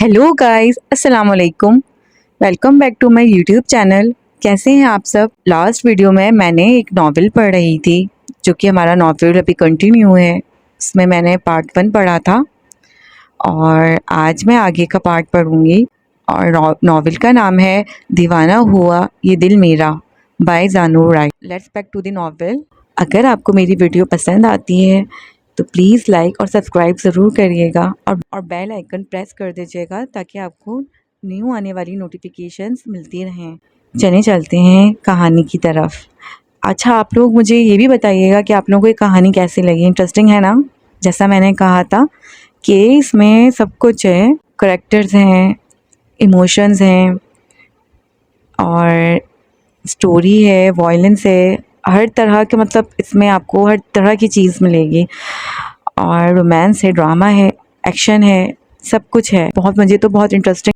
Hello guys, अस्सलाम वालेकुम। Welcome back to my YouTube channel. कैसे हैं आप सब? लास्ट वीडियो में मैंने एक नॉवेल पढ़ रही थी, जो कि हमारा नॉवेल अभी कंटिन्यू है। उसमें मैंने पार्ट 1 पढ़ा था और आज मैं आगे का पार्ट पढ़ूंगी। और नॉवेल का नाम है दीवाना हुआ ये दिल मेरा बाय जानूर राय। Let's back to the novel. अगर आपको मेरी वीडियो पसंद आती है तो प्लीज़ लाइक और सब्सक्राइब ज़रूर करिएगा और बेल आइकन प्रेस कर दीजिएगा ताकि आपको न्यू आने वाली नोटिफिकेशंस मिलती रहें। चलते हैं कहानी की तरफ। अच्छा, आप लोग मुझे ये भी बताइएगा कि आप लोगों को ये कहानी कैसी लगी। इंटरेस्टिंग है ना? जैसा मैंने कहा था कि इसमें सब कुछ है, करेक्टर्स हैं, इमोशंस हैं और स्टोरी है, वॉयलेंस है, हर तरह के, मतलब इसमें आपको हर तरह की चीज़ मिलेगी। और रोमांस है, ड्रामा है, एक्शन है, सब कुछ है। मुझे तो बहुत इंटरेस्टिंग